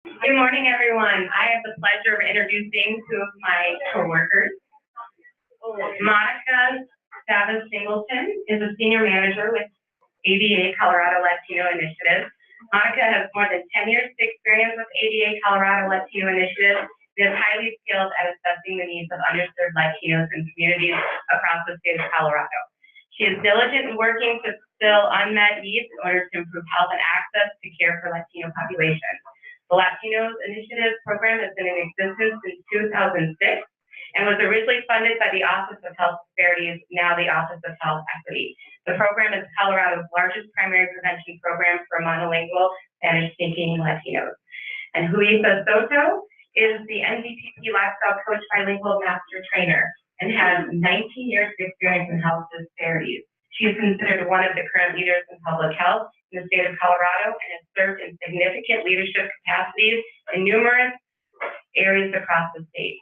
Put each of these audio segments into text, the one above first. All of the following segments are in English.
Good morning, everyone. I have the pleasure of introducing two of my coworkers. Monica Chavez-Singleton is a senior manager with ADA Colorado Latino Initiative. Monica has more than 10 years of experience with ADA Colorado Latino Initiative and is highly skilled at assessing the needs of underserved Latinos and communities across the state of Colorado. She is diligent in working to fill unmet needs in order to improve health and access to care for Latino populations. The Latinos Initiative program has been in existence since 2006 and was originally funded by the Office of Health Disparities, now the Office of Health Equity. The program is Colorado's largest primary prevention program for monolingual Spanish-speaking Latinos. And Julissa Soto is the NDPP Lifestyle Coach Bilingual Master Trainer and has 19 years of experience in health disparities. She is considered one of the current leaders in public health in the state of Colorado and has served in significant leadership capacities in numerous areas across the state.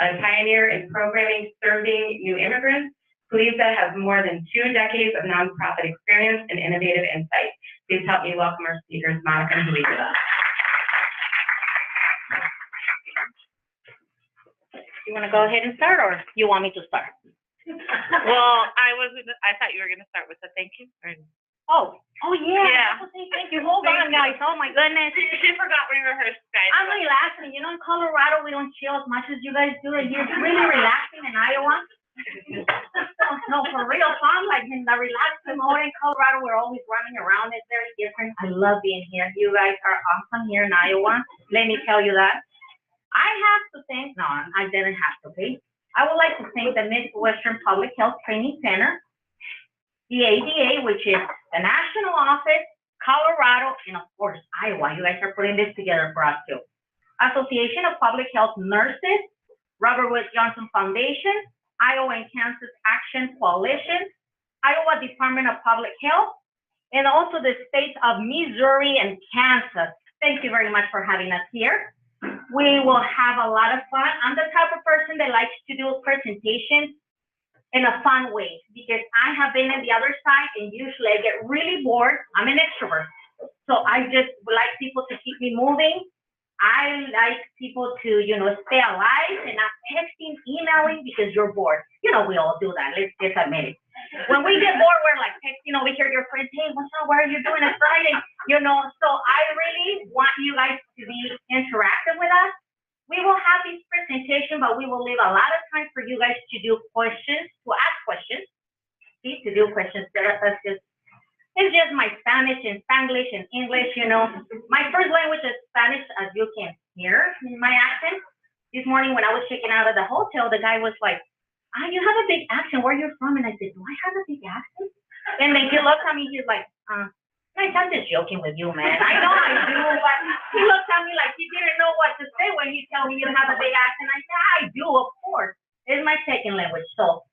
A pioneer in programming serving new immigrants, Julissa has more than 2 decades of nonprofit experience and innovative insight. Please help me welcome our speakers, Monica and Julissa. You want to go ahead and start, or you want me to start? Well, I thought you were gonna start with a thank you. Oh yeah. Yeah. Okay, thank you. Hold on, guys. Oh my goodness. She forgot we rehearsed, guys. I'm relaxing. You know, in Colorado, we don't chill as much as you guys do. And you're really relaxing in Iowa. No, for real fun. Like in the relaxing mode in Colorado, we're always running around. It's very different. I love being here. You guys are awesome here in Iowa. Let me tell you that. I have to thank, no, I didn't have to, okay? I would like to thank the Midwestern Public Health Training Center, the ADA, which is the National Office, Colorado, and of course, Iowa. You guys are putting this together for us too. Association of Public Health Nurses, Robert Wood Johnson Foundation, Iowa and Kansas Action Coalition, Iowa Department of Public Health, and also the states of Missouri and Kansas. Thank you very much for having us here. We will have a lot of fun. I'm the type of person that likes to do presentations in a fun way because I have been on the other side and usually I get really bored. I'm an extrovert. So I just like people to keep me moving. I like people to, stay alive and not texting, emailing because you're bored. We all do that. Let's just admit it. When we get bored, we're like texting over here, your friends, hey, what's up? What are you doing? It's Friday. So I really want you guys to be interactive with us. We will have this presentation, but we will leave a lot of time for you guys to do questions, to ask questions. See, to do questions. It's just my Spanish and Spanglish and English, My first language is Spanish, as you can hear in my accent. This morning when I was checking out of the hotel, the guy was like, you have a big accent. Where are you from? And I said, do I have a big accent? And then he looked at me, he's like, I'm just joking with you, man. I know I do, but he looked at me like he didn't know what to say when he told me you have a big accent. I said, I do, of course. It's my second language. So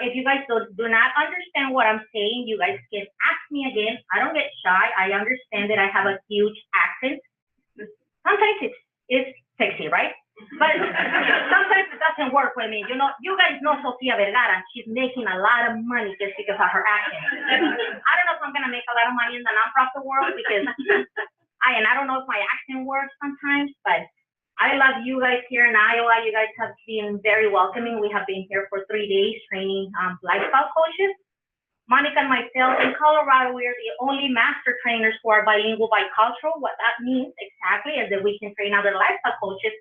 if you guys do not understand what I'm saying, you guys can ask me again. I don't get shy. I understand that I have a huge accent. Sometimes it's sexy, right? But sometimes it doesn't work with me. You guys know Sofia Vergara. She's making a lot of money just because of her accent. I don't know if I'm going to make a lot of money in the nonprofit world because I don't know if my accent works sometimes, but I love you guys here in Iowa. You guys have been very welcoming. We have been here for 3 days training lifestyle coaches. Monica and myself in Colorado, we are the only master trainers who are bilingual, bicultural. What that means exactly is that we can train other lifestyle coaches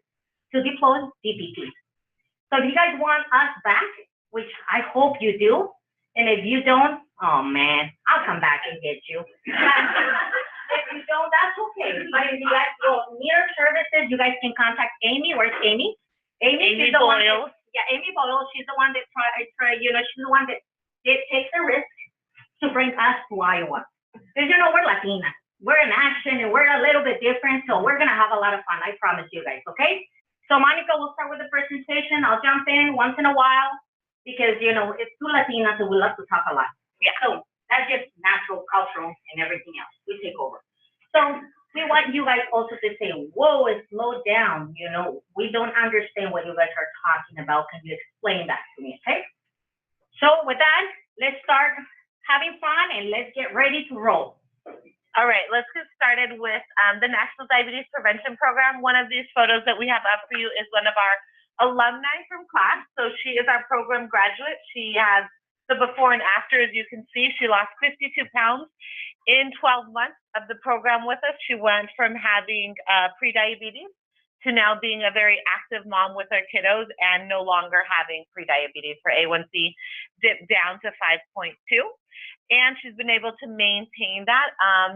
to deploy DPPs. So if you guys want us back, which I hope you do, and if you don't, oh man, I'll come back and get you. If you don't, that's okay. But if you guys will need our services, you guys can contact Amy. Where's Amy? Amy Boyle. Amy Boyle. She's the one that she's the one that takes the risk to bring us to Iowa. Because we're Latina. We're in action and we're a little bit different, so we're gonna have a lot of fun. I promise you guys, okay? So Monica will start with the presentation. I'll jump in once in a while because, it's two Latinas and we love to talk a lot. Yeah, so that's just natural, cultural, and everything else. We take over. So we want you guys also to say, whoa, slow down. We don't understand what you guys are talking about. Can you explain that to me, okay? So with that, let's start having fun and let's get ready to roll. All right, let's get started with the National Diabetes Prevention Program. One of these photos that we have up for you is one of our alumni from class. So she is our program graduate. She has the before and after. As you can see, she lost 52 pounds in 12 months of the program with us. She went from having prediabetes to now being a very active mom with her kiddos and no longer having prediabetes. Her A1C dipped down to 5.2. And she's been able to maintain that.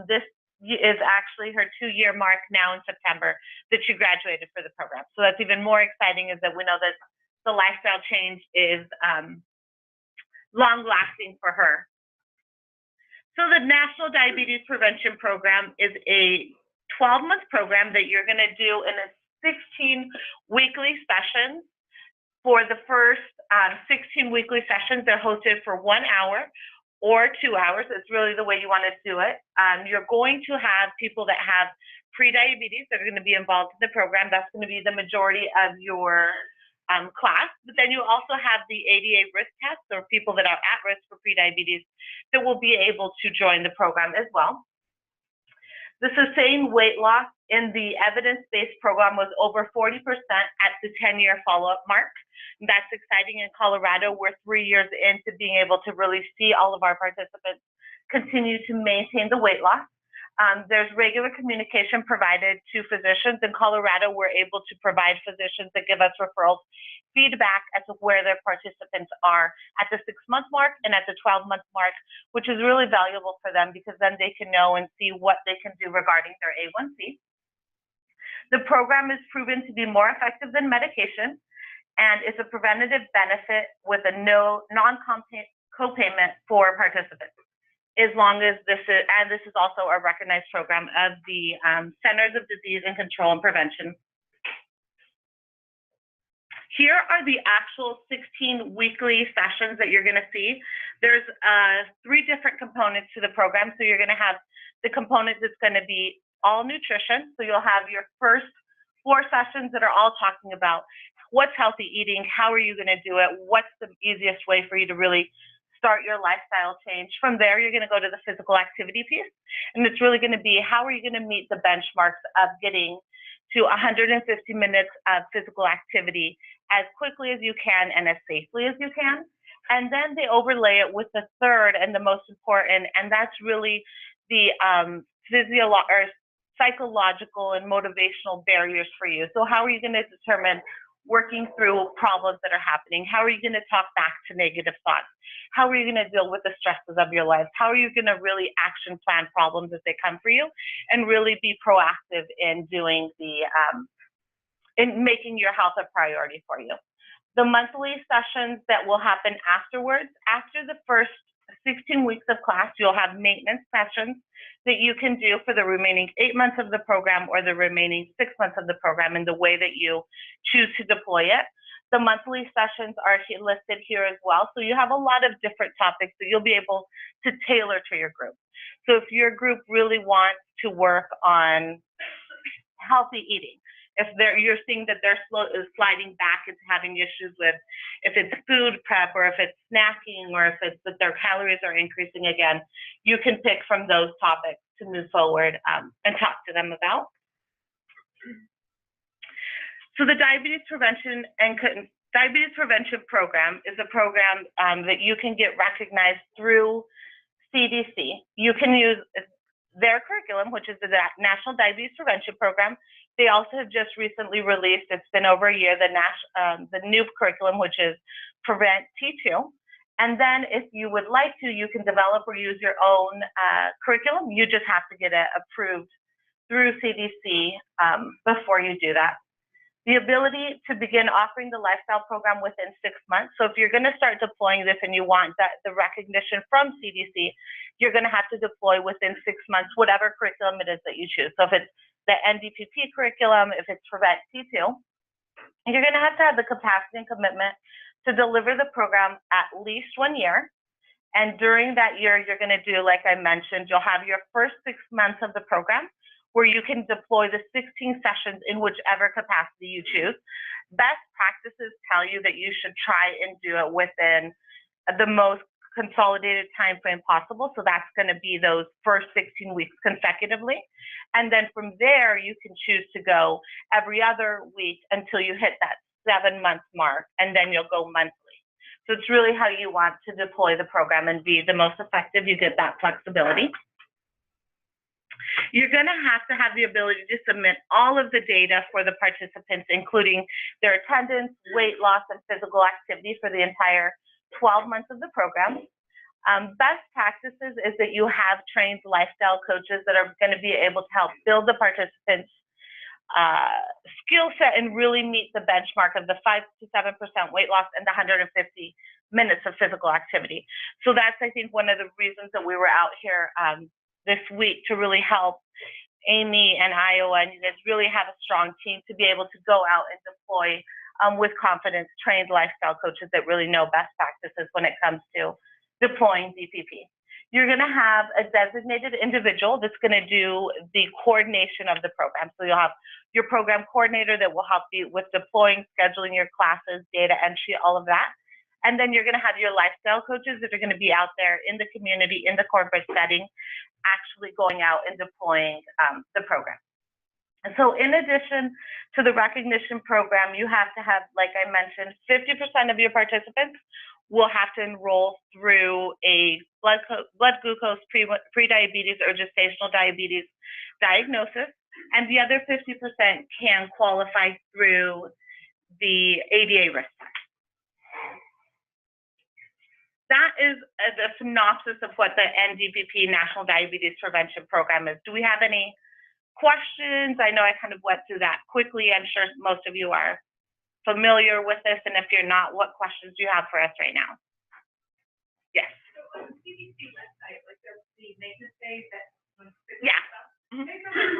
This is actually her 2-year mark now in September that she graduated for the program. So that's even more exciting, is that we know that the lifestyle change is long lasting for her. So the National Diabetes Prevention Program is a 12-month program that you're going to do in a 16 weekly sessions. For the first 16 weekly sessions, they're hosted for 1 hour or 2 hours. It's really the way you want to do it. You're going to have people that have prediabetes that are going to be involved in the program. That's going to be the majority of your class. But then you also have the ADA risk test, or people that are at risk for prediabetes that will be able to join the program as well. The sustained weight loss in the evidence-based program was over 40% at the 10-year follow-up mark. That's exciting in Colorado. We're 3 years into being able to really see all of our participants continue to maintain the weight loss. There's regular communication provided to physicians. In Colorado, we're able to provide physicians that give us referrals feedback as to where their participants are at the 6-month mark and at the 12-month mark, which is really valuable for them, because then they can know and see what they can do regarding their A1C. The program is proven to be more effective than medication, and is a preventative benefit with a non-copayment for participants, as long as this is also a recognized program of the Centers of Disease and Control and Prevention. Here are the actual 16 weekly sessions that you're going to see. There's 3 different components to the program. So you're going to have the component that's going to be all nutrition. So you'll have your first 4 sessions that are all talking about what's healthy eating, how are you going to do it, what's the easiest way for you to really start your lifestyle change. From there, you're going to go to the physical activity piece, and it's really going to be how are you going to meet the benchmarks of getting to 150 minutes of physical activity as quickly as you can and as safely as you can. And then they overlay it with the third and the most important, and that's really the psychological and motivational barriers for you. So how are you going to determine working through problems that are happening? How are you going to talk back to negative thoughts? How are you going to deal with the stresses of your life? How are you going to really action plan problems as they come for you, and really be proactive in doing in making your health a priority for you? The monthly sessions that will happen afterwards, after the first 16 weeks of class, you'll have maintenance sessions that you can do for the remaining 8 months of the program or the remaining 6 months of the program in the way that you choose to deploy it. The monthly sessions are listed here as well. So you have a lot of different topics that you'll be able to tailor to your group. So if your group really wants to work on healthy eating, if you're seeing that they're sliding back into having issues with, if it's food prep or if it's snacking or if it's that their calories are increasing again, you can pick from those topics to move forward and talk to them about. So the Diabetes Prevention Program is a program that you can get recognized through CDC. You can use their curriculum, which is the National Diabetes Prevention Program. They also have just recently released, it's been over a year, the new curriculum, which is Prevent T2. And then if you would like to, you can develop or use your own curriculum. You just have to get it approved through CDC before you do that. The ability to begin offering the lifestyle program within 6 months. So if you're going to start deploying this and you want the recognition from CDC, you're going to have to deploy within 6 months, whatever curriculum it is that you choose. So if it's the NDPP curriculum, if it's Prevent T2, you're going to have the capacity and commitment to deliver the program at least 1 year. And during that year, you're going to do, like I mentioned, you'll have your first 6 months of the program where you can deploy the 16 sessions in whichever capacity you choose. Best practices tell you that you should try and do it within the most consolidated time frame possible. So that's going to be those first 16 weeks consecutively. And then from there, you can choose to go every other week until you hit that 7-month mark, and then you'll go monthly. So it's really how you want to deploy the program and be the most effective. You get that flexibility. You're going to have the ability to submit all of the data for the participants, including their attendance, weight loss, and physical activity for the entire 12 months of the program. Best practices is that you have trained lifestyle coaches that are going to be able to help build the participants' skill set and really meet the benchmark of the 5 to 7% weight loss and the 150 minutes of physical activity. So that's, I think, one of the reasons that we were out here this week to really help Amy and Iowa, and you guys really have a strong team to be able to go out and deploy with confidence trained lifestyle coaches that really know best practices when it comes to deploying DPP. You're going to have a designated individual that's going to do the coordination of the program. So you'll have your program coordinator that will help you with deploying, scheduling your classes, data entry, all of that. And then you're going to have your lifestyle coaches that are going to be out there in the community, in the corporate setting, actually going out and deploying the program. And so in addition to the recognition program, you have to have, like I mentioned, 50% of your participants will have to enroll through a blood glucose pre-diabetes or gestational diabetes diagnosis, and the other 50% can qualify through the ADA risk test. That is the synopsis of what the NDPP National Diabetes Prevention Program is. Do we have any questions? I know I kind of went through that quickly. I'm sure most of you are familiar with this, and if you're not, what questions do you have for us right now? Yes. So on the CDC website, like there's the maintenance days that Yeah. they cover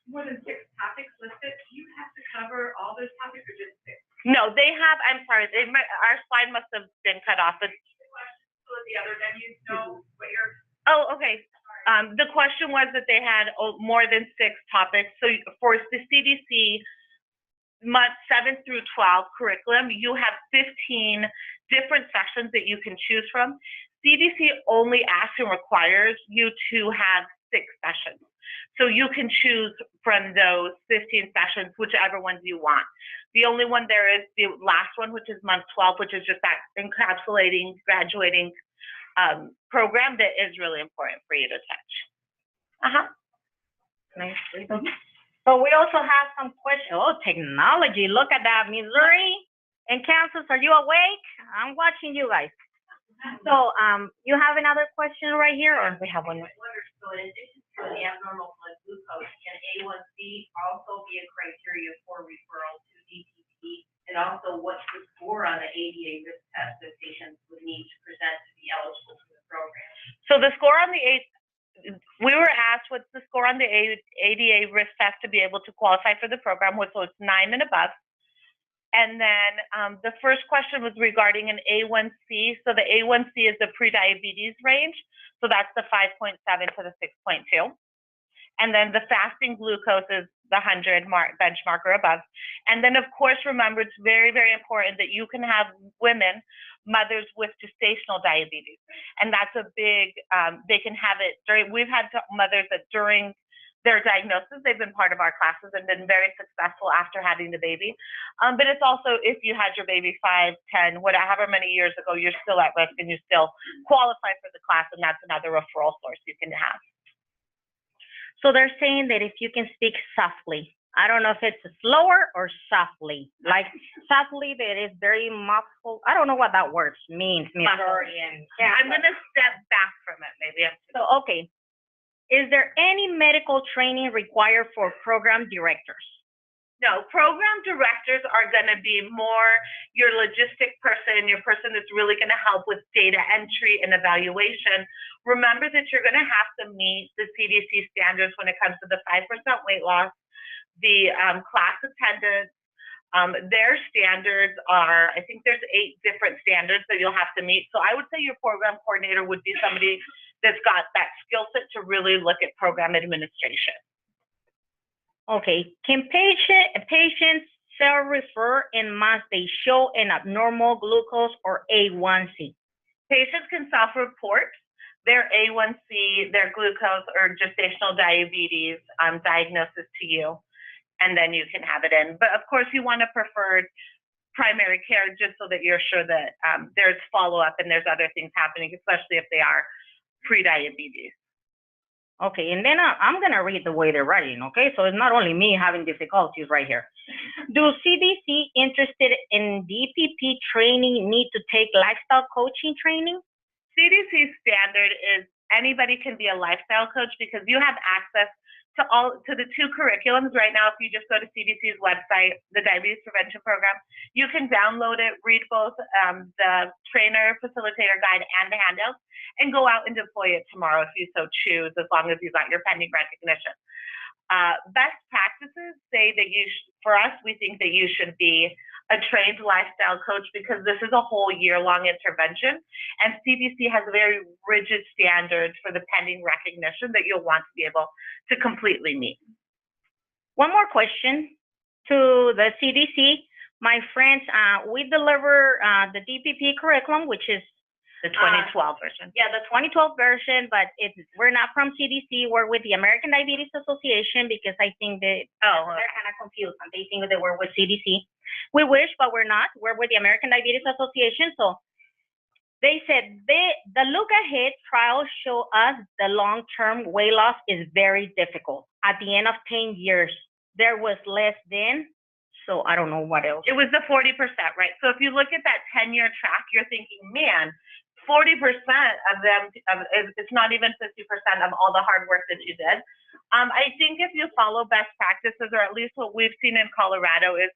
more than 6 topics listed. Do you have to cover all those topics or just 6? No, they have. I'm sorry. Our slide must have been cut off. But So the other venues know what you're. oh, okay. The question was that they had more than 6 topics. So for the CDC month 7 through 12 curriculum, you have 15 different sessions that you can choose from. CDC only asks and requires you to have 6 sessions. So you can choose from those 15 sessions, whichever ones you want. The only one there is the last one, which is month 12, which is just that encapsulating, graduating program that is really important for you to touch. Nice. So we also have some questions. Oh, technology, look at that. Missouri and Kansas, are you awake? I'm watching you guys. So you have another question right here, or we have one more? So in addition to the abnormal blood glucose, can A1C also be a criteria for referral to DPP? And also, what's the score on the ADA risk test that patients would need to present to be eligible for the program? So the score on the we were asked what's the score on the ADA risk test to be able to qualify for the program, so it's 9 and above. And then the first question was regarding an A1C. So the A1C is the pre-diabetes range. So that's the 5.7 to the 6.2. And then the fasting glucose is the 100 benchmark or above. And then, of course, remember, it's very, very important that you can have women, mothers with gestational diabetes. And that's a big, they can have it during, we've had mothers that during their diagnosis, they've been part of our classes and been very successful after having the baby. But it's also if you had your baby 5, 10, whatever many years ago, you're still at risk and you still qualify for the class, and that's another referral source you can have. So they're saying that if you can speak softly, I don't know if it's slower or softly, like softly that is very muffled. I don't know what that word means. Yeah, I'm going to step back from it maybe. So, okay. Is there any medical training required for program directors? No, program directors are going to be more your logistic person, your person that's really going to help with data entry and evaluation. Remember that you're going to have to meet the CDC standards when it comes to the 5% weight loss, the class attendance. Their standards are, I think there's 8 different standards that you'll have to meet. So I would say your program coordinator would be somebody that's got that skill set to really look at program administration. Okay, can patients self-refer and must they show an abnormal glucose or A1C? Patients can self-report their A1C, their glucose, or gestational diabetes diagnosis to you, and then you can have it in. But of course, you want a preferred primary care just so that you're sure that there's follow-up and there's other things happening, especially if they are pre-diabetes. Okay, and then I'm going to read the way they're writing, okay? So it's not only me having difficulties right here. Do CDC interested in DPP training need to take lifestyle coaching training? CDC standard is anybody can be a lifestyle coach because you have access to the two curriculums right now. If you just go to CDC's website, the Diabetes Prevention Program, you can download it, read both the trainer facilitator guide and the handouts, and go out and deploy it tomorrow if you so choose, as long as you got your pending recognition. Best practices say that for us, we think that you should be a trained lifestyle coach because this is a whole year-long intervention, and CDC has very rigid standards for the pending recognition that you'll want to be able to completely meet. One more question to the CDC. My friends, we deliver the DPP curriculum, which is the 2012 version. Yeah, the 2012 version, but we're not from CDC. We're with the American Diabetes Association because I think that they're kind of confused and they think that we're with CDC. We wish, but we're not. We're with the American Diabetes Association. So they said the look ahead trials show us the long-term weight loss is very difficult. At the end of 10 years, there was less than, so I don't know what else. It was the 40%, right? So if you look at that 10-year track, you're thinking, man, 40% of them, it's not even 50% of all the hard work that you did. I think if you follow best practices, or at least what we've seen in Colorado, is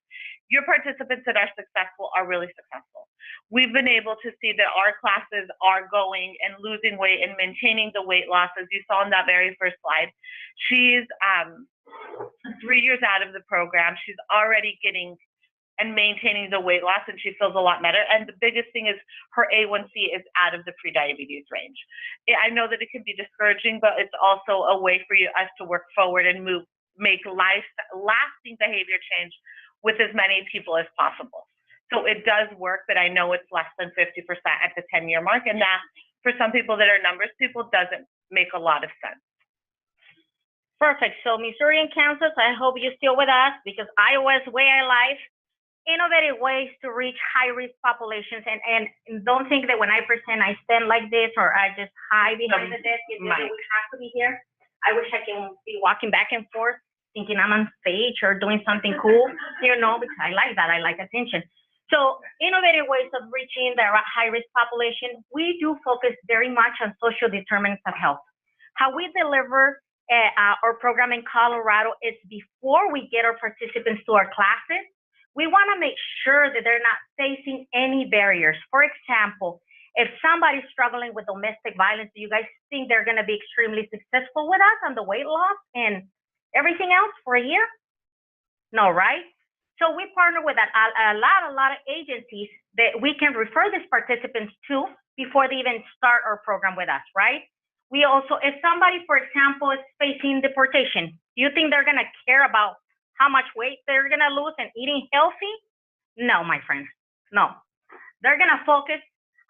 your participants that are successful are really successful. We've been able to see that our classes are going and losing weight and maintaining the weight loss, as you saw in that very first slide. She's 3 years out of the program. She's already getting and maintaining the weight loss, and she feels a lot better. And the biggest thing is her A1C is out of the pre-diabetes range. I know that it can be discouraging, but it's also a way for us to work forward and make lasting behavior change with as many people as possible. So it does work, but I know it's less than 50% at the 10-year mark, and that for some people that are numbers people doesn't make a lot of sense. Perfect. So Missouri and Kansas, I hope you're still with us because Iowa's way of life. Innovative ways to reach high-risk populations, and don't think that when I present, I stand like this or I just hide behind the desk. We have to be here. I wish I can be walking back and forth, thinking I'm on stage or doing something cool, because I like that. I like attention. So innovative ways of reaching the high-risk population. We do focus very much on social determinants of health. How we deliver our program in Colorado is before we get our participants to our classes, we want to make sure that they're not facing any barriers. For example, if somebody's struggling with domestic violence, do you guys think they're going to be extremely successful with us on the weight loss and everything else for a year? No, right? So we partner with a lot of agencies that we can refer these participants to before they even start our program with us, right? We also, if somebody, for example, is facing deportation, do you think they're going to care about how much weight they're going to lose and eating healthy? No, my friends, no. They're going to focus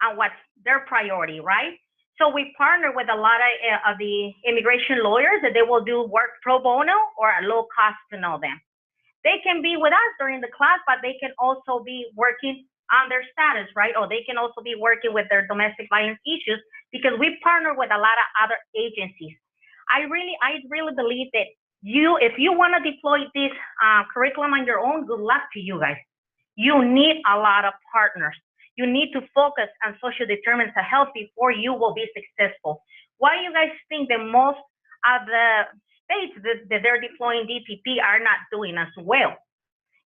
on what's their priority, right? So we partner with a lot of the immigration lawyers that they will do work pro bono or at low cost to know them. They can be with us during the class, but they can also be working on their status, right? Or they can also be working with their domestic violence issues because we partner with a lot of other agencies. I really believe that if you want to deploy this curriculum on your own, good luck to you guys. You need a lot of partners. You need to focus on social determinants of health before you will be successful. Why do you guys think that most of the states that they're deploying DPP are not doing as well?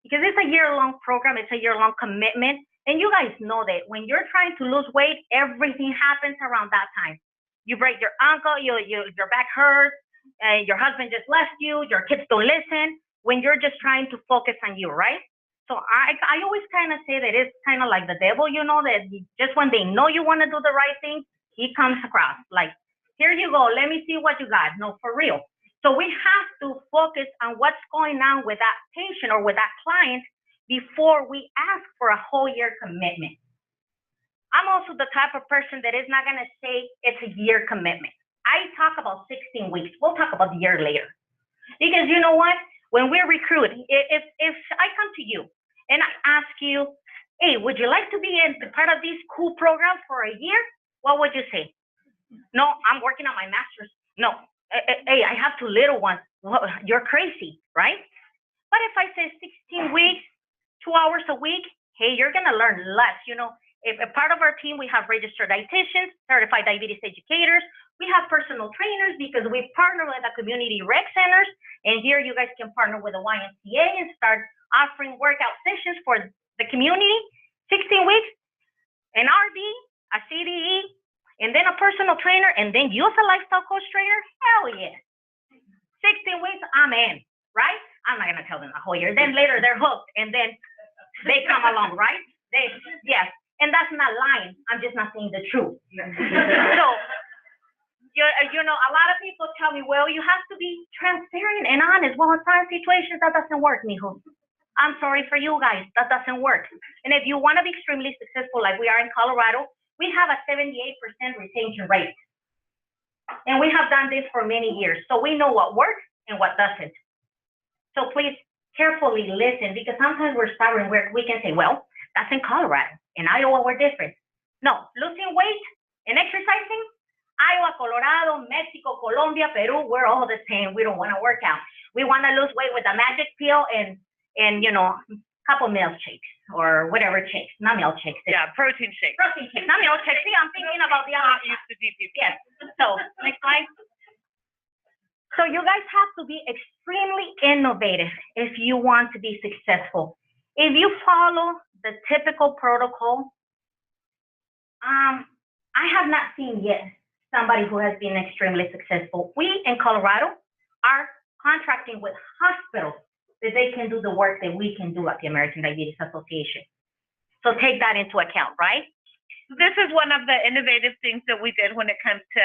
Because it's a year-long program, it's a year-long commitment, and you guys know that when you're trying to lose weight, everything happens around that time. You break your ankle, your back hurts, your husband just left you, your kids don't listen, when you're just trying to focus on you, right? So I always kind of say that it's kind of like the devil, that just when they know you want to do the right thing, he comes across like, here you go, let me see what you got. No, for real. So we have to focus on what's going on with that patient or with that client before we ask for a whole year commitment. I'm also the type of person that is not gonna say it's a year commitment. I talk about 16 weeks. We'll talk about the year later. Because you know what? When we're recruiting, if I come to you and I ask you, hey, would you like to be in part of these cool programs for a year? What would you say? No, I'm working on my master's. No, hey, I have 2 little ones. Well, you're crazy, right? But if I say 16 weeks, 2 hours a week, hey, you're gonna learn less. You know, if a part of our team, we have registered dietitians, certified diabetes educators. We have personal trainers because we partner with the community rec centers. And here you guys can partner with the YMCA and start offering workout sessions for the community. 16 weeks, an RD, a CDE, and then a personal trainer, and then you as a lifestyle coach trainer. Hell yeah. 16 weeks, I'm in, right? I'm not gonna tell them the whole year. Then later they're hooked, and then they come along, right? Yes, and that's not lying. I'm just not saying the truth. So, you know, a lot of people tell me, well, you have to be transparent and honest. Well, in some situations, that doesn't work, mijo. I'm sorry for you guys, that doesn't work. And if you want to be extremely successful, like we are in Colorado, we have a 78% retention rate. And we have done this for many years. So we know what works and what doesn't. So please carefully listen, because sometimes we're stubborn where we can say, well, that's in Colorado. In Iowa, we're different. No, losing weight and exercising, Iowa, Colorado, Mexico, Colombia, Peru, we're all the same. We don't want to work out. We want to lose weight with a magic pill and you know, a couple milk shakes or whatever shakes, not milk shakes. Yeah, protein shakes. Protein shakes, not milk shakes. See, I'm thinking about the other. Not used to DPP. Yes. So next slide. So you guys have to be extremely innovative if you want to be successful. If you follow the typical protocol, I have not seen yet somebody who has been extremely successful. We in Colorado are contracting with hospitals that they can do the work that we can do at the American Diabetes Association. So take that into account, right? This is one of the innovative things that we did when it comes to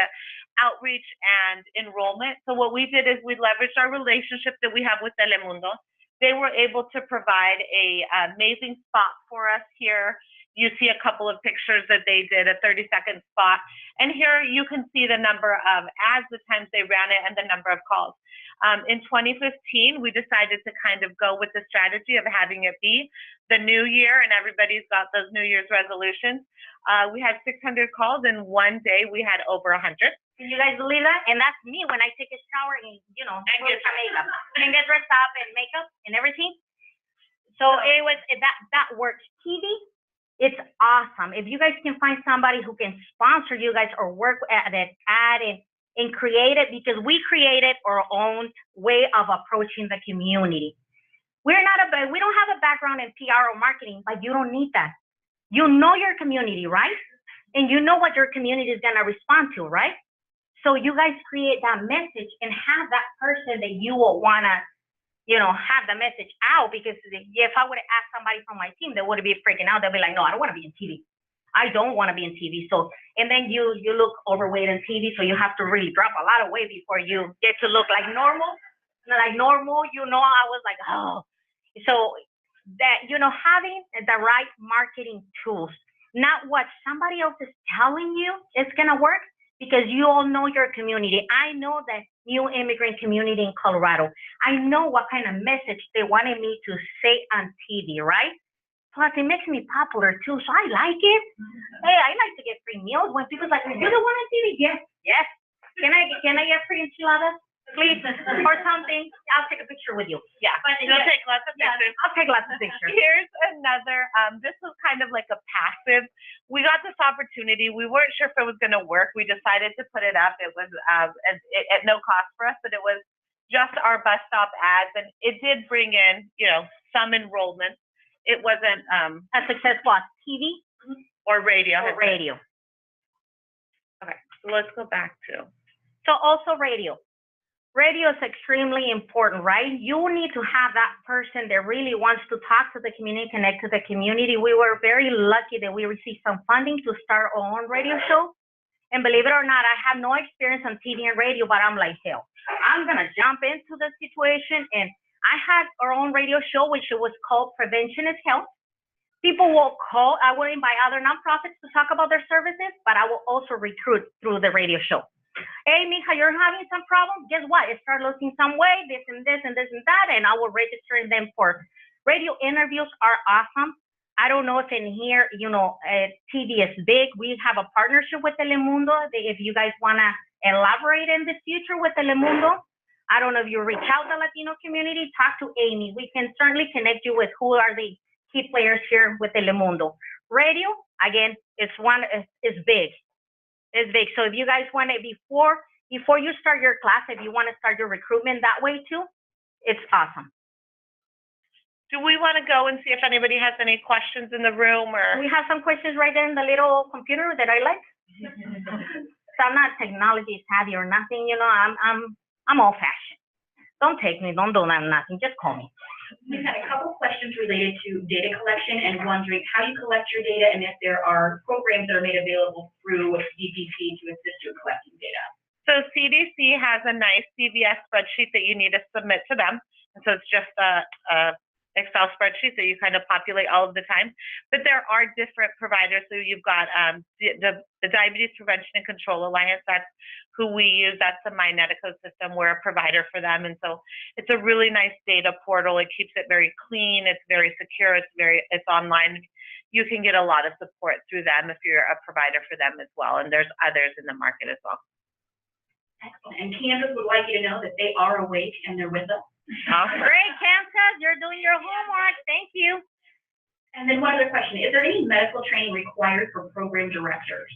outreach and enrollment. So what we did is we leveraged our relationship that we have with Telemundo. They were able to provide a amazing spot for us here. You see a couple of pictures that they did, a 30-second spot. And here you can see the number of ads, the times they ran it, and the number of calls. In 2015, we decided to kind of go with the strategy of having it be the new year, and everybody's got those New Year's resolutions. We had 600 calls, and one day we had over 100. Can you guys believe that? And that's me when I take a shower and, you know, And get makeup and get dressed up and makeup and everything. So it was that works. TV, it's awesome. If you guys can find somebody who can sponsor you guys or work at it, add it, and create it, because we created our own way of approaching the community. We don't have a background in PR or marketing, but you don't need that. You know your community, right? And you know what your community is gonna respond to, right? So you guys create that message and have that person that you will wanna, you know, have the message out, because if I would have asked somebody from my team, they would be freaking out. They'll be like, no, I don't want to be in TV. I don't want to be in TV. So, and then you look overweight in TV, so you have to really drop a lot of weight before you get to look like normal. Like normal, you know, I was like, oh. So that, you know, having the right marketing tools, not what somebody else is telling you is going to work, because you all know your community. I know that new immigrant community in Colorado. I know what kind of message they wanted me to say on TV, right? Plus, it makes me popular too, so I like it. Hey, I like to get free meals when people's like, "You're the one on TV." Yes, yes. Can I get free enchiladas, please, or something? I'll take a picture with you. Yeah, but you'll take lots of pictures. Yeah, I'll take lots of pictures. Here's another. This was kind of like a passive. We got this opportunity. We weren't sure if it was going to work. We decided to put it up. It was at no cost for us, but it was just our bus stop ads, and it did bring in, you know, some enrollment. It wasn't a successful on TV or radio. Or radio. Okay, so let's go back to. So also radio. Radio is extremely important, right? You need to have that person that really wants to talk to the community, connect to the community. We were very lucky that we received some funding to start our own radio show. And believe it or not, I have no experience on TV and radio, but I'm like, hell, I'm gonna jump into the situation. And I had our own radio show, which was called Prevention is Health, People will call. I will invite other nonprofits to talk about their services, but I will also recruit through the radio show. Hey, mija, you're having some problems. Guess what? Start losing some weight, this and this and this and that, and I will register them for radio interviews. Are awesome. I don't know if in here, TV is big. We have a partnership with Telemundo. If you guys want to elaborate in the future with Telemundo, I don't know if you reach out to the Latino community, talk to Amy. We can certainly connect you with who are the key players here with Telemundo. Radio, again, is big. It's big. So if you guys want it before you start your class, if you want to start your recruitment that way too, it's awesome. Do we want to go and see if anybody has any questions in the room, or? We have some questions right there in the little computer that I like. So I'm not technology savvy or nothing, I'm old fashioned. Don't take me, don't do nothing, just call me. We've had a couple questions related to data collection and wondering how you collect your data and if there are programs that are made available through DPP to assist you in collecting data. So CDC has a nice CVS spreadsheet that you need to submit to them. And so it's just a Excel spreadsheet that you kind of populate all of the time. But there are different providers. So you've got the Diabetes Prevention and Control Alliance. That's who we use. That's the MyNetico system. We're a provider for them. And so it's a really nice data portal. It keeps it very clean. It's very secure. It's online. You can get a lot of support through them if you're a provider for them as well. And there's others in the market as well. Excellent. And Kansas would like you to know that they are awake and they're with us. Great, Kansas, you're doing your homework. Thank you. And then one other question, is there any medical training required for program directors?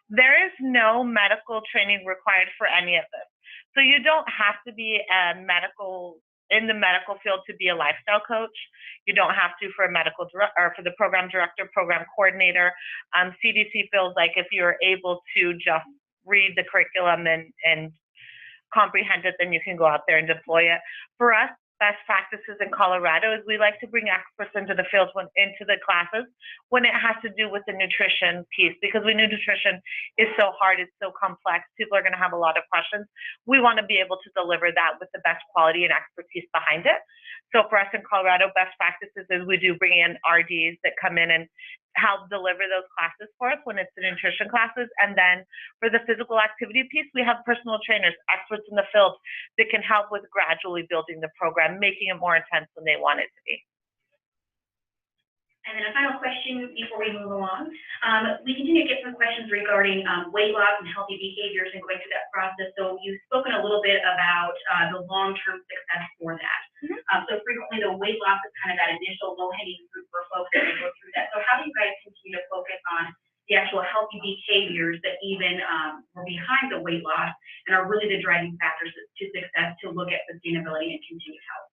There is no medical training required for any of this. So you don't have to be in the medical field to be a lifestyle coach. You don't have to for a medical or for the program director, program coordinator. CDC feels like if you're able to just read the curriculum and comprehend it, then you can go out there and deploy it. For us, best practices in Colorado is we like to bring experts into the field into the classes when it has to do with the nutrition piece, because we know nutrition is so hard, it's so complex, people are going to have a lot of questions. We want to be able to deliver that with the best quality and expertise behind it. So for us in Colorado, best practices is we do bring in RDs that come in and help deliver those classes for us when it's the nutrition classes. And then for the physical activity piece, we have personal trainers, experts in the field that can help with gradually building the program, making it more intense than they want it to be. And then a final question before we move along. We continue to get some questions regarding weight loss and healthy behaviors and going through that process. So you've spoken a little bit about the long-term success for that. So frequently the weight loss is kind of that initial low-hanging fruit for folks that go through that. So how do you guys continue to focus on the actual healthy behaviors that even were behind the weight loss and are really the driving factors to success to look at sustainability and continued health?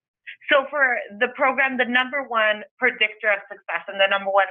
So for the program, the number one predictor of success and the number one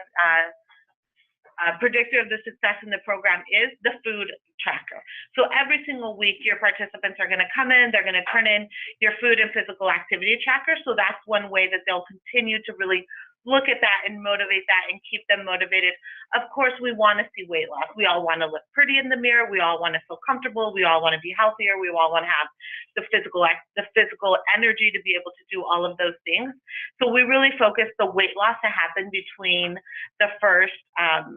predictor of the success in the program is the food tracker. So every single week, your participants are going to come in, they're going to turn in your food and physical activity tracker. So that's one way that they'll continue to really look at that and motivate that and keep them motivated. Of course, we want to see weight loss. We all want to look pretty in the mirror. We all want to feel comfortable. We all want to be healthier. We all want to have the physical energy to be able to do all of those things. So we really focus the weight loss to happen between the first 12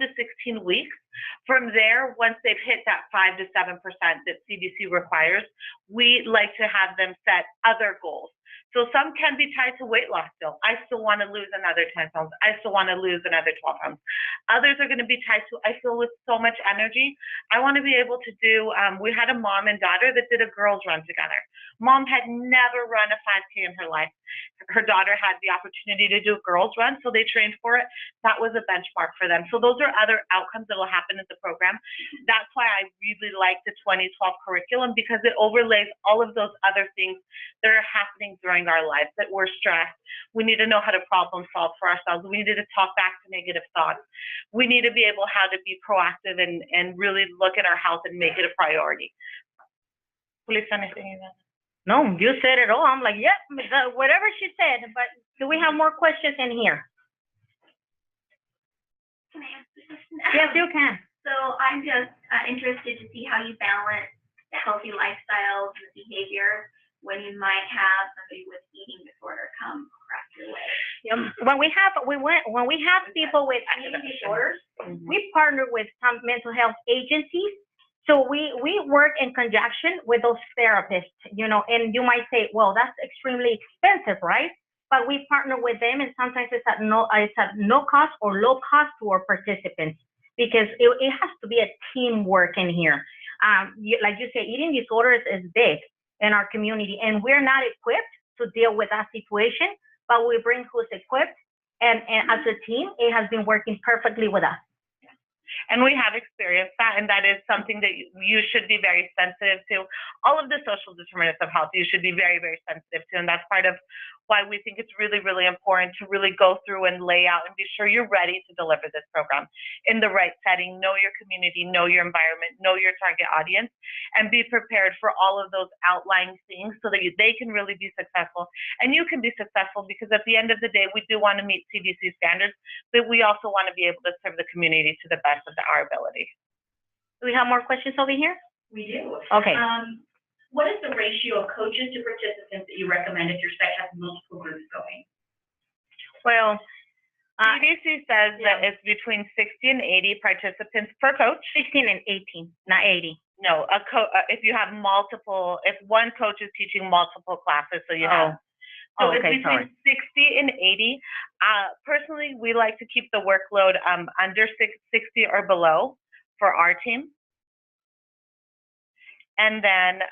to 16 weeks. From there, once they've hit that 5 to 7% that CDC requires, we like to have them set other goals. So some can be tied to weight loss still. I still want to lose another 10 pounds. I still want to lose another 12 pounds. Others are going to be tied to, I feel with so much energy, I want to be able to do, we had a mom and daughter that did a girls run together. Mom had never run a 5K in her life. Her daughter had the opportunity to do a girls run, so they trained for it. That was a benchmark for them. So those are other outcomes that will happen in the program. That's why I really like the 2012 curriculum, because it overlays all of those other things that are happening during our lives, that we're stressed. We need to know how to problem solve for ourselves. We need to talk back to negative thoughts. We need to be able how to be proactive and really look at our health and make it a priority. Julissa, anything you know? No, you said it all. I'm like, yep, whatever she said. But do we have more questions in here? Can I answer this? Yes, you can. So I'm just interested to see how you balance the healthy lifestyles and the behavior when you might have somebody with eating disorder come across your way. When we have people with eating disorders, we partner with some mental health agencies. So we work in conjunction with those therapists, and you might say, well, that's extremely expensive, right? But we partner with them, and sometimes it's at no cost or low cost to our participants, because it has to be a teamwork in here. Like you say, eating disorders is big in our community, and we're not equipped to deal with that situation, but we bring who's equipped, and as a team, it has been working perfectly with us. And we have experienced that, and that is something that you should be very sensitive to. All of the social determinants of health, you should be very, very sensitive to, and that's part of why we think it's really, really important to really go through and lay out and be sure you're ready to deliver this program in the right setting. Know your community, know your environment, know your target audience, and be prepared for all of those outlying things so that they can really be successful, and you can be successful, because at the end of the day, we do want to meet CDC standards, but we also want to be able to serve the community to the best of our ability. Do we have more questions over here? We do. Okay. What is the ratio of coaches to participants that you recommend if your site has multiple groups going? Well, CDC says that it's between 60 and 80 participants per coach. 16 and 18, not 80. No, if you have multiple, if one coach is teaching multiple classes, so you have. So it's between 60 and 80. Personally, we like to keep the workload under 60 or below for our team. And then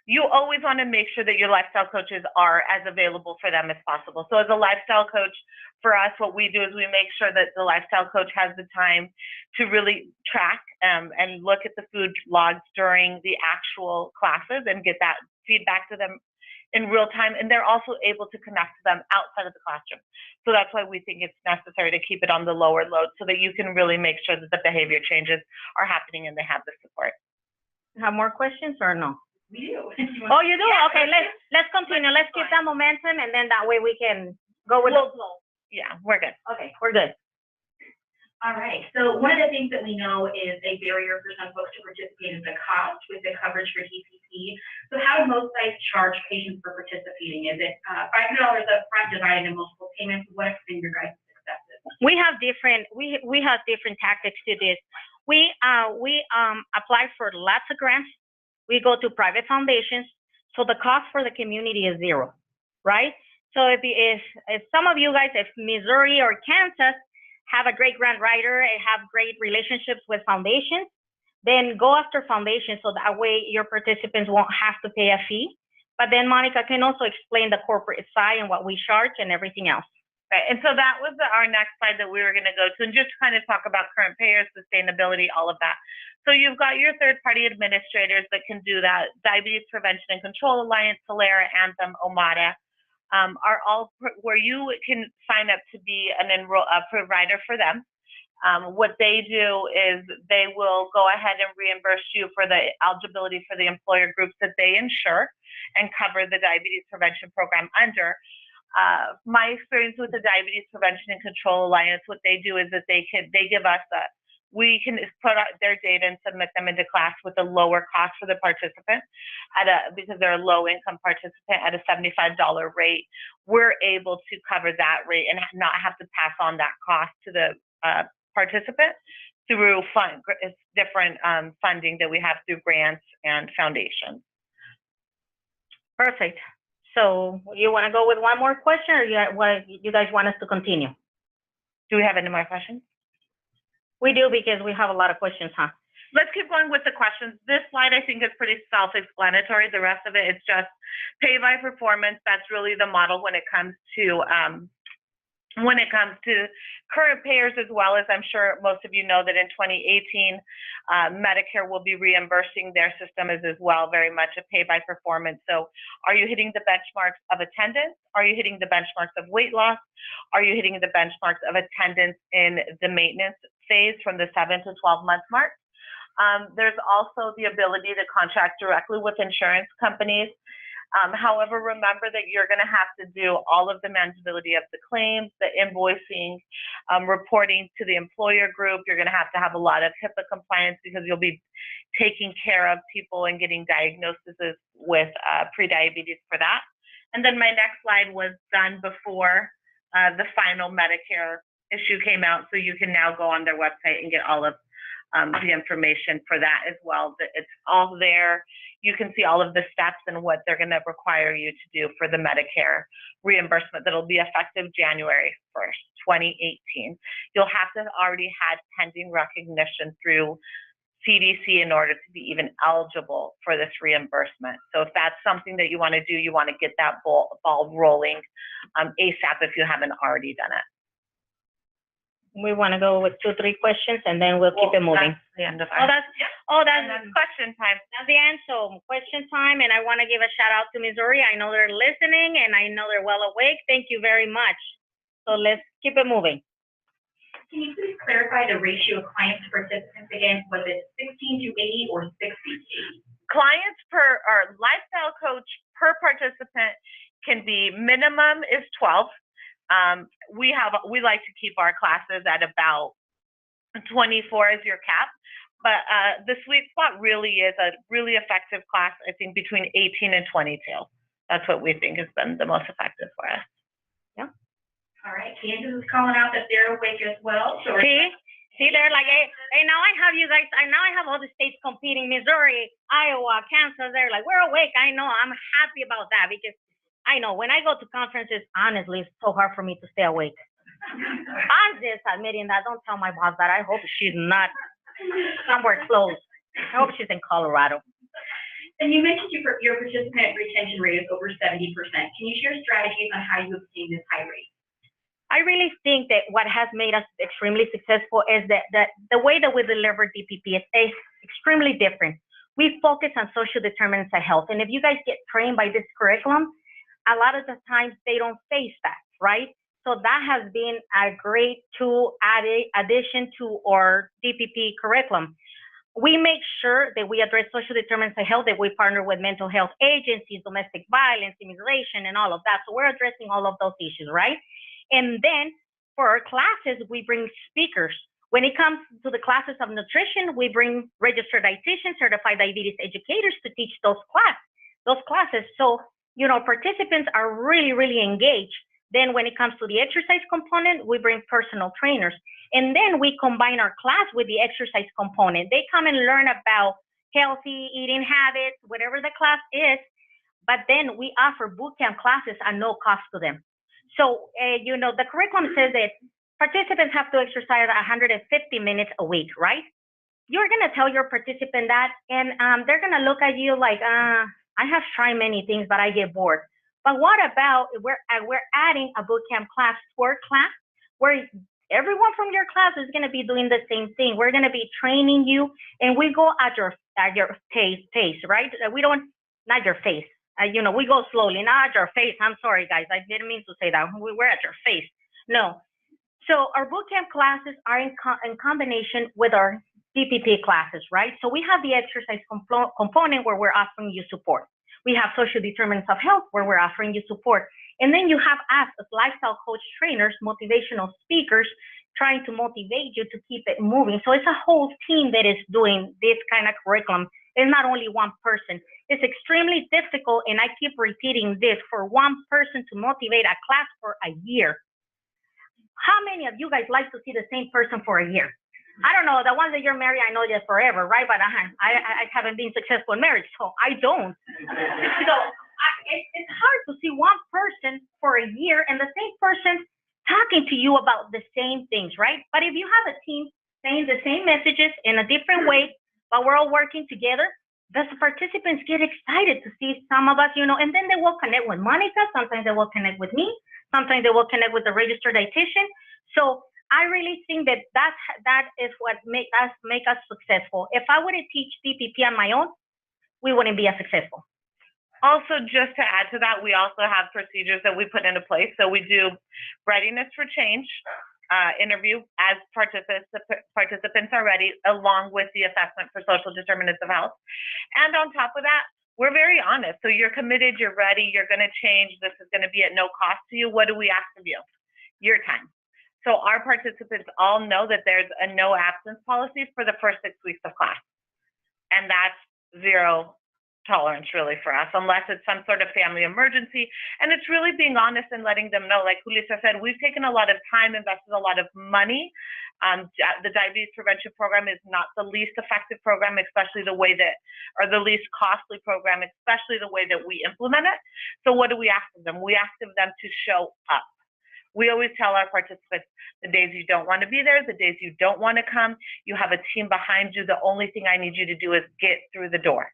you always want to make sure that your lifestyle coaches are as available for them as possible. So as a lifestyle coach, for us, what we do is we make sure that the lifestyle coach has the time to really track and look at the food logs during the actual classes and get that feedback to them in real time, and they're also able to connect to them outside of the classroom. So that's why we think it's necessary to keep it on the lower load so that you can really make sure that the behavior changes are happening and they have the support. Have more questions or no? We do. Oh, you do? Yeah, okay, let's continue. Let's keep that momentum, and then that way we can go with the flow. Yeah, we're good. Okay, we're good. All right. So one of the things that we know is a barrier for some folks to participate is the cost with the coverage for TCP. So how do most sites charge patients for participating? Is it $500 up front divided in multiple payments? What have been your guys' successes? We have different tactics to this. We apply for lots of grants. We go to private foundations, so the cost for the community is zero, right? So if some of you guys, if Missouri or Kansas have a great grant writer and have great relationships with foundations, then go after foundations, so that way your participants won't have to pay a fee. But then Monica can also explain the corporate side and what we charge and everything else. Right, and so that was our next slide that we were going to go to, and just kind of talk about current payers, sustainability, all of that. So you've got your third-party administrators that can do that. Diabetes Prevention and Control Alliance, Solera, Anthem, Omada, are all where you can sign up to be a provider for them. What they do is they will go ahead and reimburse you for the eligibility for the employer groups that they insure and cover the diabetes prevention program under. My experience with the Diabetes Prevention and Control Alliance, what they do is that they give us we can put out their data and submit them into class with a lower cost for the participant because they're a low income participant at a $75 rate. We're able to cover that rate and not have to pass on that cost to the participant through different funding that we have through grants and foundations. Perfect. So you want to go with one more question, or you guys want us to continue? Do we have any more questions? We do, because we have a lot of questions, huh? Let's keep going with the questions. This slide, I think, is pretty self-explanatory. The rest of it is just pay by performance. That's really the model when it comes to current payers, as well as I'm sure most of you know that in 2018, Medicare will be reimbursing their system as well, very much a pay by performance. So are you hitting the benchmarks of attendance? Are you hitting the benchmarks of weight loss? Are you hitting the benchmarks of attendance in the maintenance phase from the 7 to 12 month mark? There's also the ability to contract directly with insurance companies. However, remember that you're going to have to do all of the manageability of the claims, the invoicing, reporting to the employer group. You're going to have a lot of HIPAA compliance, because you'll be taking care of people and getting diagnoses with prediabetes for that. And then my next slide was done before the final Medicare issue came out, so you can now go on their website and get all of the information for that as well. It's all there. You can see all of the steps and what they're going to require you to do for the Medicare reimbursement that'll be effective January 1st, 2018. You'll have to have already had pending recognition through CDC in order to be even eligible for this reimbursement. So if that's something that you want to do, you want to get that ball rolling ASAP if you haven't already done it. We want to go with 2, 3 questions, and then we'll keep it moving. That's the end of Oh, that's that's question time. That's the end. So question time, and I want to give a shout out to Missouri. I know they're listening, and I know they're well awake. Thank you very much. So let's keep it moving. Can you please clarify the ratio of clients to participants again? Was it 16 to 80 or 60 to 80? Clients per or lifestyle coach per participant can be minimum is 12. We like to keep our classes at about 24 as your cap, but the sweet spot really is a really effective class. I think between 18 and 22. That's what we think has been the most effective for us. Yeah. All right, Kansas is calling out that they're awake as well. So See, they're like, hey, now I have you guys. Now I have all the states competing: Missouri, Iowa, Kansas. They're like, we're awake. I know. I'm happy about that because I know when I go to conferences, honestly, it's so hard for me to stay awake. I'm just admitting that. Don't tell my boss that. I hope she's not somewhere close. I hope she's in Colorado. And you mentioned your participant retention rate is over 70%. Can you share strategies on how you obtain this high rate? I really think that what has made us extremely successful is that the way that we deliver DPP is extremely different. We focus on social determinants of health. And if you guys get trained by this curriculum, a lot of the times they don't face that, right? So that has been a great tool addition to our DPP curriculum. We make sure that we address social determinants of health, that we partner with mental health agencies, domestic violence, immigration, and all of that. So we're addressing all of those issues, right? And then for our classes, we bring speakers. When it comes to the classes of nutrition, we bring registered dietitians, certified diabetes educators to teach those classes. So, you know, participants are really, really engaged. Then when it comes to the exercise component, we bring personal trainers. And then we combine our class with the exercise component. They come and learn about healthy eating habits, whatever the class is, but then we offer bootcamp classes at no cost to them. So, you know, the curriculum says that participants have to exercise 150 minutes a week, right? You're going to tell your participant that, and they're going to look at you like, I have tried many things, but I get bored. But what about we're adding a bootcamp class to our class where everyone from your class is going to be doing the same thing. We're going to be training you, and we go at your pace, right? We don't, not your face. You know, we go slowly, not at your face. I'm sorry, guys. I didn't mean to say that. We're at your face. No. So our bootcamp classes are in combination with our DPP classes, right? So we have the exercise component where we're offering you support. We have social determinants of health where we're offering you support. And then you have us as lifestyle coach trainers, motivational speakers, trying to motivate you to keep it moving. So it's a whole team that is doing this kind of curriculum. It's not only one person. It's extremely difficult, and I keep repeating this, for one person to motivate a class for a year. How many of you guys like to see the same person for a year? I don't know, the ones that you're married, I know you forever, right? But I haven't been successful in marriage, so I don't. So it's hard to see one person for a year and the same person talking to you about the same things, right? But if you have a team saying the same messages in a different way, but we're all working together, the participants get excited to see some of us, you know, and then they will connect with Monica. Sometimes they will connect with me. Sometimes they will connect with the registered dietitian. So I really think that that is what make us successful. If I wouldn't teach DPP on my own, we wouldn't be as successful. Also, just to add to that, we also have procedures that we put into place. So we do readiness for change interview as participants are ready, along with the assessment for social determinants of health. And on top of that, we're very honest. So you're committed, you're ready, you're going to change. This is going to be at no cost to you. What do we ask of you? Your time. So our participants all know that there's a no absence policy for the first 6 weeks of class. And that's zero tolerance really for us, unless it's some sort of family emergency. And it's really being honest and letting them know, like Julissa said, we've taken a lot of time, invested a lot of money. The diabetes prevention program is not the least effective program, especially the way that, or the least costly program, especially the way that we implement it. So what do we ask of them? We ask of them to show up. We always tell our participants, the days you don't want to be there, the days you don't want to come, you have a team behind you. The only thing I need you to do is get through the door.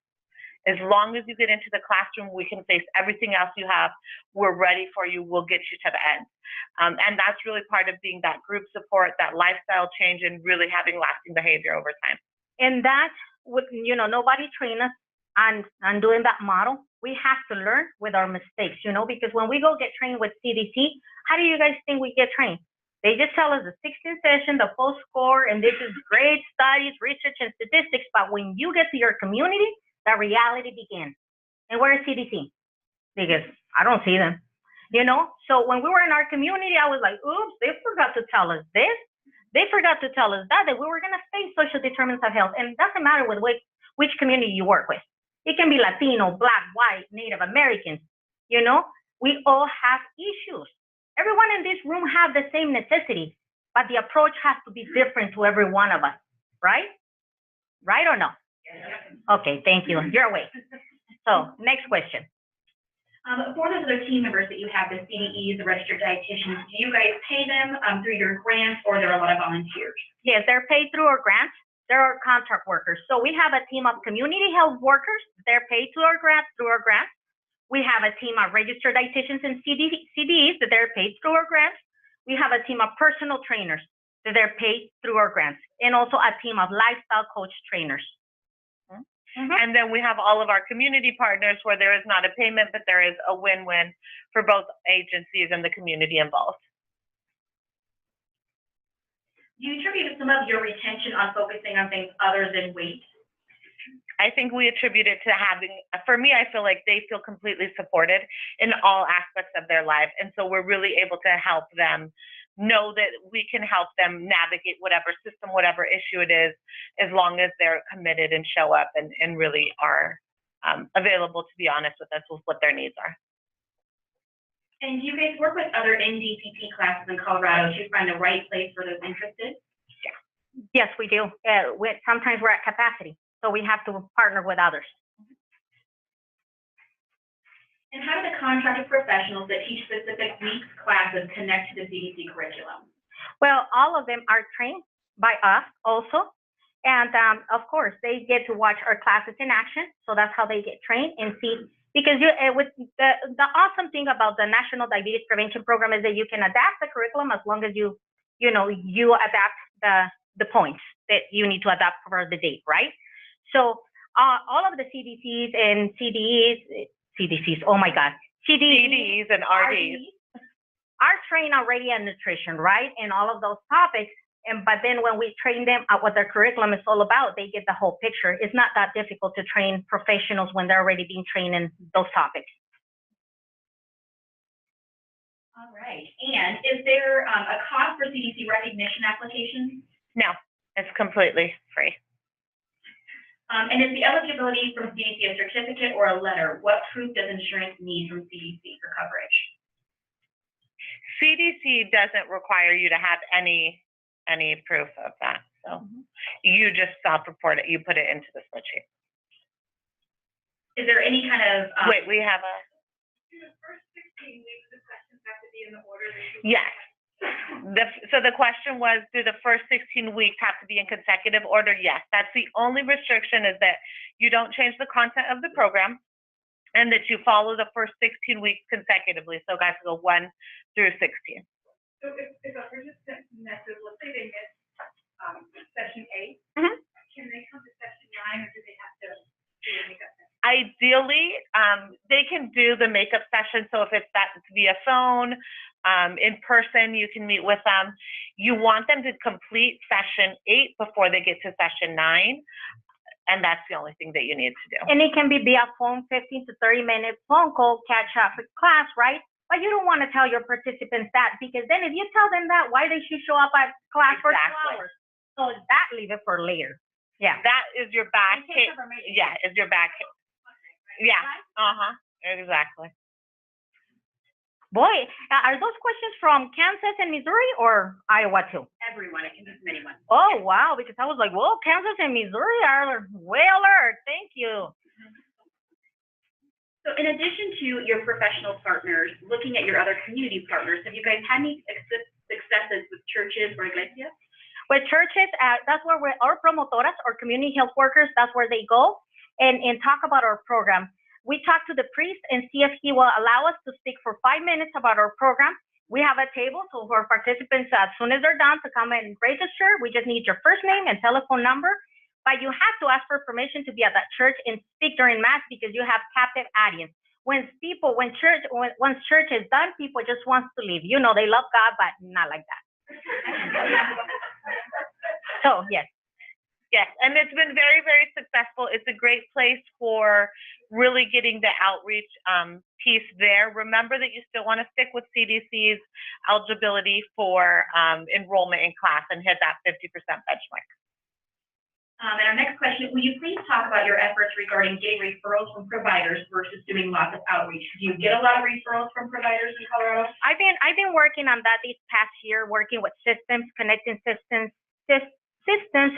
As long as you get into the classroom, we can face everything else you have. We're ready for you. We'll get you to the end. And that's really part of being that group support, that lifestyle change, and really having lasting behavior over time. And that would, nobody train us on doing that model. We have to learn with our mistakes, because when we go get trained with CDC, how do you guys think we get trained? They just tell us the 16th session, the full score, and this is great studies, research, and statistics. But when you get to your community, the reality begins. And where is CDC? Because I don't see them, So when we were in our community, I was like, oops, they forgot to tell us this. They forgot to tell us that we were going to face social determinants of health. And it doesn't matter with which community you work with. It can be Latino, Black, white, Native Americans, We all have issues. Everyone in this room have the same necessity, but the approach has to be different to every one of us, right? Right or no? Okay, thank you. You're awake. So, next question. For those other team members that you have, the CDEs, the registered dietitians, do you guys pay them through your grants, or there are a lot of volunteers? Yes, they're paid through our grants. They're our contract workers. So we have a team of community health workers. They're paid through our grants. We have a team of registered dietitians and CDEs that they're paid through our grants. We have a team of personal trainers that they're paid through our grants, and also a team of lifestyle coach trainers. And then we have all of our community partners where there is not a payment, but there is a win-win for both agencies and the community involved. Do you attribute some of your retention on focusing on things other than weight? I think we attribute it to having, for me, I feel like they feel completely supported in all aspects of their life. And so we're really able to help them know that we can help them navigate whatever system, whatever issue it is, as long as they're committed and show up and really are available to be honest with us with what their needs are. And do you guys work with other NDPP classes in Colorado to find the right place for those interested? Yeah. Yes, we do. Sometimes we're at capacity, so we have to partner with others. And how do the contracted professionals that teach specific weeks classes connect to the CDC curriculum? Well, all of them are trained by us also. And of course, they get to watch our classes in action. So that's how they get trained and see. Because with the awesome thing about the National Diabetes Prevention Program is that you can adapt the curriculum as long as you adapt the points that you need to adapt for the date, right? So all of the CDCs and CDCs, oh my God, CDs and RDs are trained already in nutrition, right? And all of those topics. But then when we train them at what their curriculum is all about, they get the whole picture. It's not that difficult to train professionals when they're already being trained in those topics. All right. And is there a cost for CDC recognition applications? No, it's completely free. And is the eligibility from CDC a certificate or a letter? What proof does insurance need from CDC for coverage? CDC doesn't require you to have any proof of that. So you just self-report it. You put it into the spreadsheet. Is there any kind of... Wait, we have a... Do the first 16 weeks, the questions have to be in the order that you... Yes. So the question was, do the first 16 weeks have to be in consecutive order? Yes. That's the only restriction, is that you don't change the content of the program and that you follow the first 16 weeks consecutively. So guys go 1 through 16. So if a participant misses, let's say they miss session 8, can they come to session 9, or do they have to do a makeup session? Ideally, they can do the makeup session. So if it's via phone, in person, you can meet with them. You want them to complete session 8 before they get to session 9. And that's the only thing that you need to do. And it can be via phone, 15 to 30-minute phone call, catch up with class, right? But you don't want to tell your participants that, because then if you tell them that, why they should show up at class for 2 hours? So that leave it for later. Yeah. That is your back. In case of emergency. Yeah, is your back. Yeah. right? Exactly. Boy, are those questions from Kansas and Missouri or Iowa too? Everyone, it can be from anyone. Oh, wow, because I was like, whoa, Kansas and Missouri are way alert. Thank you. So in addition to your professional partners, looking at your other community partners, have you guys had any successes with churches or iglesias? With churches, that's where our promotoras or community health workers, that's where they go and talk about our program. We talk to the priest and see if he will allow us to speak for 5 minutes about our program. We have a table, so for participants, as soon as they're done to come and register, we just need your first name and telephone number. But you have to ask for permission to be at that church and speak during Mass because you have captive audience. Once church is done, people just want to leave. You know, they love God, but not like that. So, yes. Yes, and it's been very, very successful. It's a great place for really getting the outreach piece there. Remember that you still want to stick with CDC's eligibility for enrollment in class and hit that 50% benchmark. And our next question, will you please talk about your efforts regarding getting referrals from providers versus doing lots of outreach? Do you get a lot of referrals from providers in Colorado? I've been working on that this past year, working with systems, connecting systems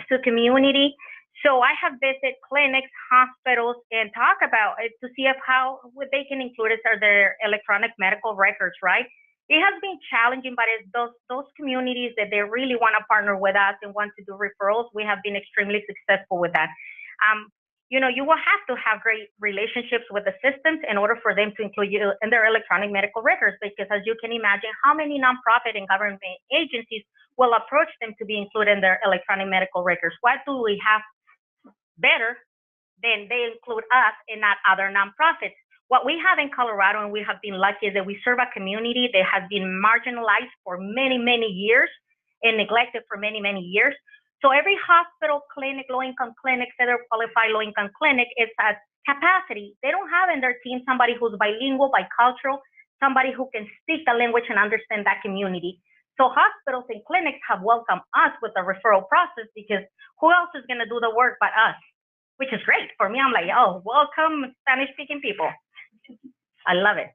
to community. So I have visited clinics, hospitals, and talk about it to see how they can include it or their electronic medical records, right? It has been challenging, but it's those communities that they really want to partner with us and want to do referrals. We have been extremely successful with that. You know, you will have to have great relationships with the systems in order for them to include you in their electronic medical records, because as you can imagine, how many nonprofit and government agencies will approach them to be included in their electronic medical records? What do we have better than they include us and not other nonprofits? What we have in Colorado, and we have been lucky, is that we serve a community that has been marginalized for many, many years and neglected for many, many years. So every hospital, clinic, low-income clinic, federal qualified low-income clinic is at capacity. They don't have in their team somebody who's bilingual, bicultural, somebody who can speak the language and understand that community. So hospitals and clinics have welcomed us with the referral process because who else is going to do the work but us? Which is great. For me, I'm like, oh, welcome Spanish-speaking people. I love it.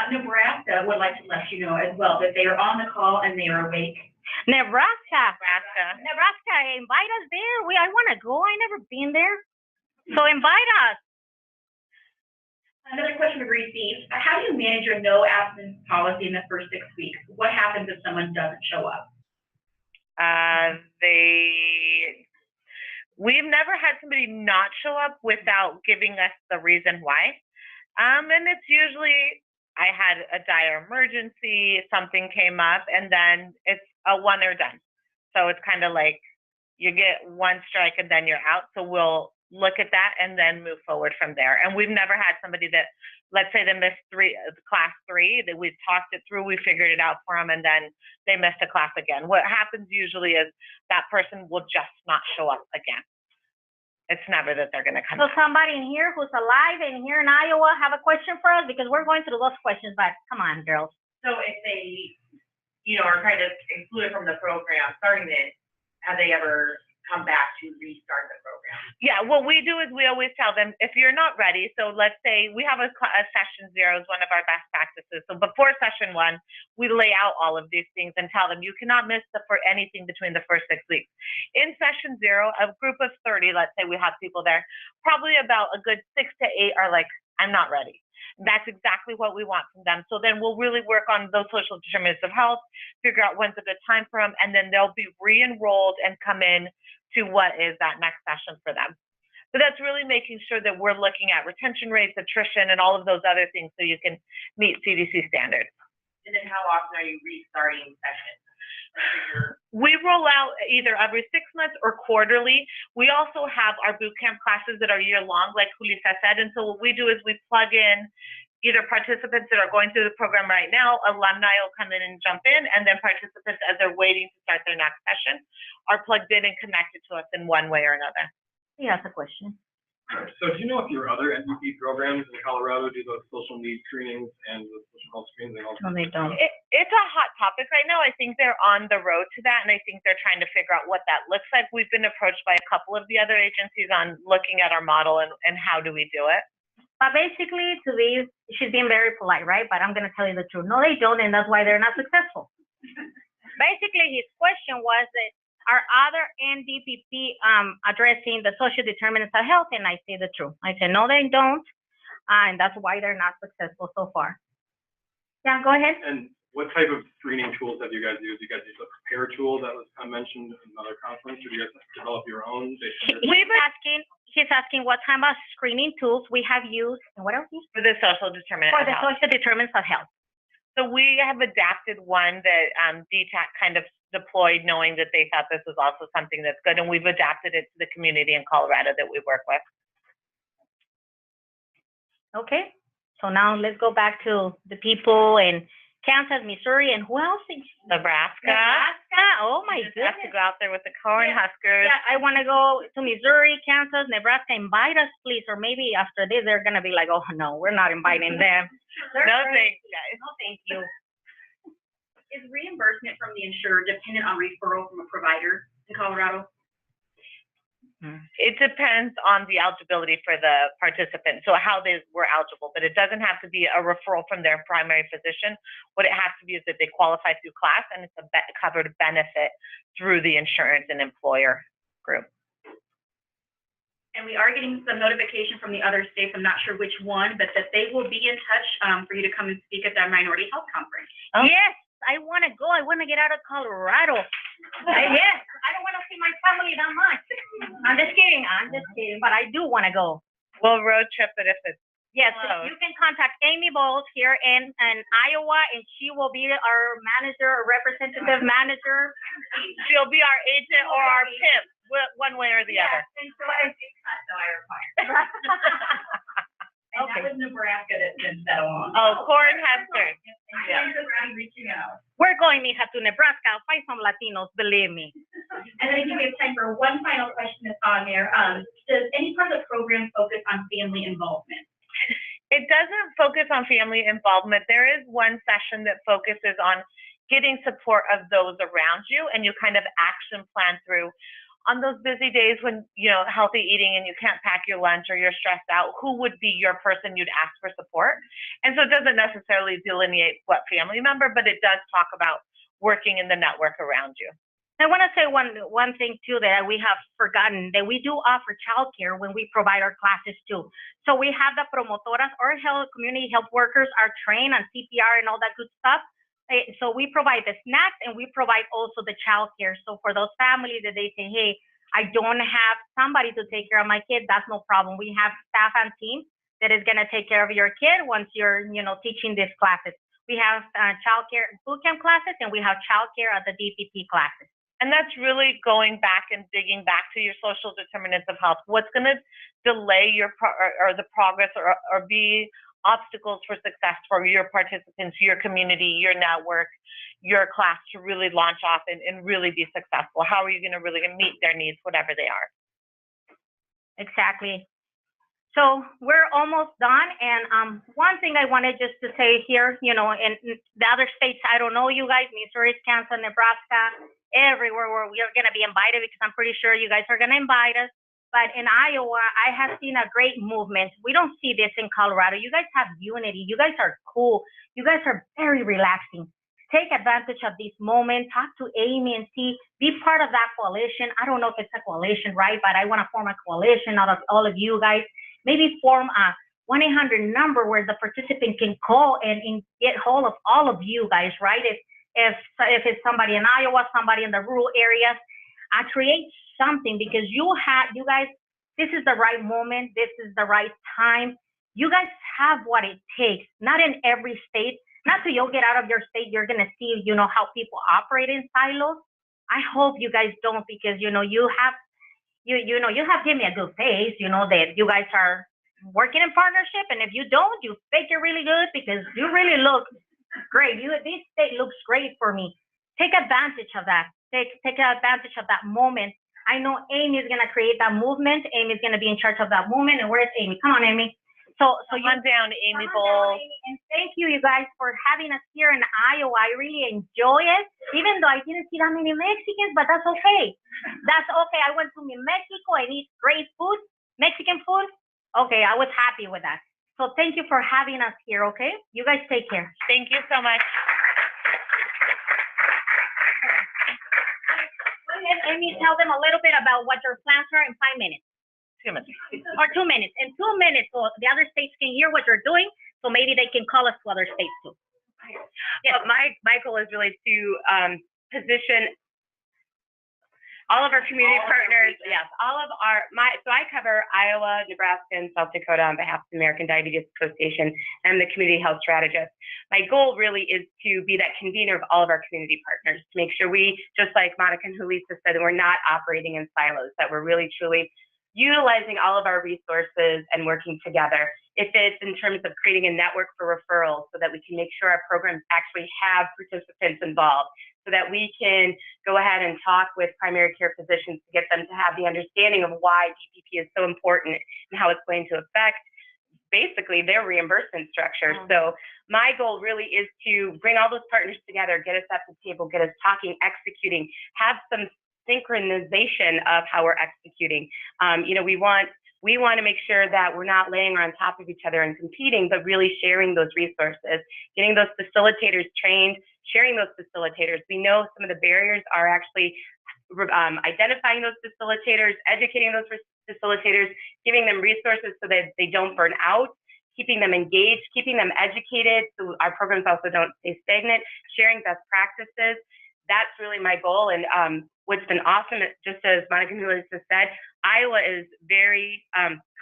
Nebraska would like to let you know as well that they are on the call and they are awake. Nebraska, invite us there. I want to go. I never been there. So invite us. Another question we've received, how do you manage your no absence policy in the first 6 weeks? What happens if someone doesn't show up? We've never had somebody not show up without giving us the reason why. And it's usually, I had a dire emergency, something came up, and then it's a one or done. So it's kind of like you get one strike and then you're out. So we'll look at that and then move forward from there. And we've never had somebody that, let's say they missed class 3, that we've talked it through, we figured it out for them, and then they missed a class again. What happens usually is that person will just not show up again. It's never that they're going to come. So somebody in here who's alive and here in Iowa have a question for us, because we're going through those questions, but come on, girls. So if they, are kind of excluded from the program, starting it, have they ever come back to restart the program? Yeah, what we do is we always tell them, if you're not ready, so let's say we have a session 0 is one of our best practices. So before session 1, we lay out all of these things and tell them you cannot miss for anything between the first 6 weeks. In session 0, a group of 30, let's say we have people there, probably about a good 6 to 8 are like, I'm not ready. That's exactly what we want from them. So then we'll really work on those social determinants of health, figure out when's a good time for them, and then they'll be re-enrolled and come in to what is that next session for them. So that's really making sure that we're looking at retention rates, attrition, and all of those other things so you can meet CDC standards. And then how often are you restarting sessions? We roll out either every 6 months or quarterly. We also have our boot camp classes that are year-long, like Julissa said, and so what we do is we plug in either participants that are going through the program right now, alumni will come in and jump in, and then participants as they're waiting to start their next session are plugged in and connected to us in one way or another. Yeah, that's a question. So do you know if your other NPP programs in Colorado do those social needs screenings and the social health screenings? And all No, they don't. It's a hot topic right now. I think they're on the road to that, and I think they're trying to figure out what that looks like. We've been approached by a couple of the other agencies on looking at our model and how do we do it. But basically, she's being very polite, right? But I'm going to tell you the truth. No, they don't, and that's why they're not successful. Basically, his question was that are other NDPP addressing the social determinants of health? And I say the truth. I said, no, they don't. And that's why they're not successful so far. Yeah, go ahead. And what type of screening tools have you guys used? You guys use a prepare tool that was mentioned in another conference, or do you guys develop your own? He's asking what type of screening tools we have used, and what else? For the social determinants of health. social determinants of health. So we have adapted one that DTAC kind of deployed, knowing that they thought this was also something that's good, and we've adapted it to the community in Colorado that we work with. Okay, so now let's go back to the people in Kansas, Missouri, and who else? Nebraska. Oh my goodness. Have to go out there with the Corn Huskers. Yeah, I want to go to Missouri, Kansas, Nebraska. Invite us, please. Or maybe after this, they're going to be like, oh, no, we're not inviting them. No, thanks, guys. No, thank you. Is reimbursement from the insurer dependent on referral from a provider in Colorado? It depends on the eligibility for the participant, so how they were eligible, but it doesn't have to be a referral from their primary physician. What it has to be is that they qualify through class and it's a covered benefit through the insurance and employer group. And we are getting some notification from the other states, I'm not sure which one, but that they will be in touch for you to come and speak at that Minority Health Conference. Oh. Yes, I want to go. I want to get out of Colorado. Yes, I don't want to see my family that much. I'm just kidding. But I do want to go. We'll road trip it if it's yes. So you can contact Amy Bowles here in Iowa, and she will be our manager, or representative manager. She'll be our agent or our pimp, one way or the other. And so I think that's how I require. And Okay. that was Nebraska that sent that along. Oh, Corn Huskers. Yeah. Reaching out. We're going, mija, to Nebraska. I'll find some Latinos, believe me. And then I think we have time for one final question that's on there. Does any part of the program focus on family involvement? It doesn't focus on family involvement. There is one session that focuses on getting support of those around you, and you kind of action plan through on those busy days when, you know, healthy eating and you can't pack your lunch or you're stressed out, who would be your person you'd ask for support? And so it doesn't necessarily delineate what family member, but it does talk about working in the network around you. I want to say one thing too that we have forgotten, that we do offer childcare when we provide our classes too. So we have the promotoras or community health workers are trained on CPR and all that good stuff. So we provide the snacks and we provide also the childcare. So for those families that they say, hey, I don't have somebody to take care of my kid, that's no problem. We have staff and team that is going to take care of your kid once you're, you know, teaching these classes. We have childcare bootcamp classes and we have childcare at the DPP classes. And that's really going back and digging back to your social determinants of health. What's going to delay your the progress or be obstacles for success for your participants, your community, your network, your class to really launch off and really be successful? How are you going to really meet their needs, whatever they are? Exactly. So we're almost done. And one thing I wanted just to say here, you know, in the other states, I don't know you guys, Missouri, Kansas, Nebraska, everywhere where we are going to be invited, because I'm pretty sure you guys are going to invite us. But in Iowa, I have seen a great movement. We don't see this in Colorado. You guys have unity. You guys are cool. You guys are very relaxing. Take advantage of this moment. Talk to Amy and see, be part of that coalition. I don't know if it's a coalition, right? But I want to form a coalition out of all of you guys. Maybe form a 1-800 number where the participant can call and get hold of all of you guys, right? If it's somebody in Iowa, somebody in the rural areas, I create something, because you guys, this is the right moment. This is the right time. You guys have what it takes. Not in every state. Not till you'll get out of your state, you're going to see, you know, how people operate in silos. I hope you guys don't, because, you know, you have given me a good face, you know, that you guys are working in partnership. And if you don't, you fake it really good, because you really look great. This state looks great for me. Take advantage of that. Take advantage of that moment. I know Amy is going to create that movement. Amy is going to be in charge of that movement. And where's Amy? Come on, Amy. So Come you. on down, Amy Come on down, Bowles. Amy, and thank you guys for having us here in Iowa. I really enjoy it, even though I didn't see that many Mexicans, but that's okay. That's okay. I went to New Mexico and eat great food, Mexican food. Okay, I was happy with that. So thank you for having us here, okay? You guys take care. Thank you so much. Let me tell them a little bit about what their plans are in 5 minutes. 2 minutes. Or 2 minutes. In 2 minutes, so the other states can hear what they're doing, so maybe they can call us to other states too. But my goal is really to position all of our community partners, yes, so I cover Iowa, Nebraska, and South Dakota on behalf of the American Diabetes Association and the community health strategist. My goal really is to be that convener of all of our community partners, to make sure we, just like Monica and Julissa said, that we're not operating in silos, that we're really truly utilizing all of our resources and working together. If it's in terms of creating a network for referrals so that we can make sure our programs actually have participants involved, so that we can go ahead and talk with primary care physicians to get them to have the understanding of why DPP is so important and how it's going to affect basically their reimbursement structure. So my goal really is to bring all those partners together, get us at the table, get us talking, executing, have some synchronization of how we're executing. We want to make sure that we're not laying on top of each other and competing, but really sharing those resources, getting those facilitators trained, sharing those facilitators. We know some of the barriers are actually identifying those facilitators, educating those facilitators, giving them resources so that they don't burn out, keeping them engaged, keeping them educated so our programs also don't stay stagnant, sharing best practices. That's really my goal. And what's been awesome, just as Monica and Julissa said, Iowa is very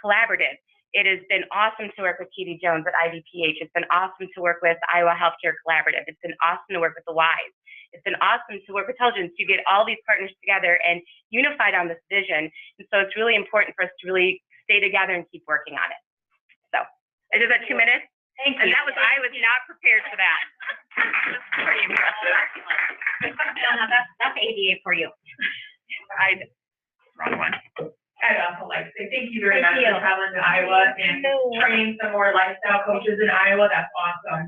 collaborative. It has been awesome to work with Katie Jones at IVPH. It's been awesome to work with Iowa Healthcare Collaborative. It's been awesome to work with the WISE. It's been awesome to work with intelligence. You get all these partners together and unified on this vision. And so it's really important for us to really stay together and keep working on it. So, is that 2 minutes? Thank you. And that was, I was not prepared for that. Pretty impressive. No, that's ADA for you. Wrong one. I'd also like to say thank you very Thank much you. for traveling to Iowa and training some more lifestyle coaches in Iowa. That's awesome.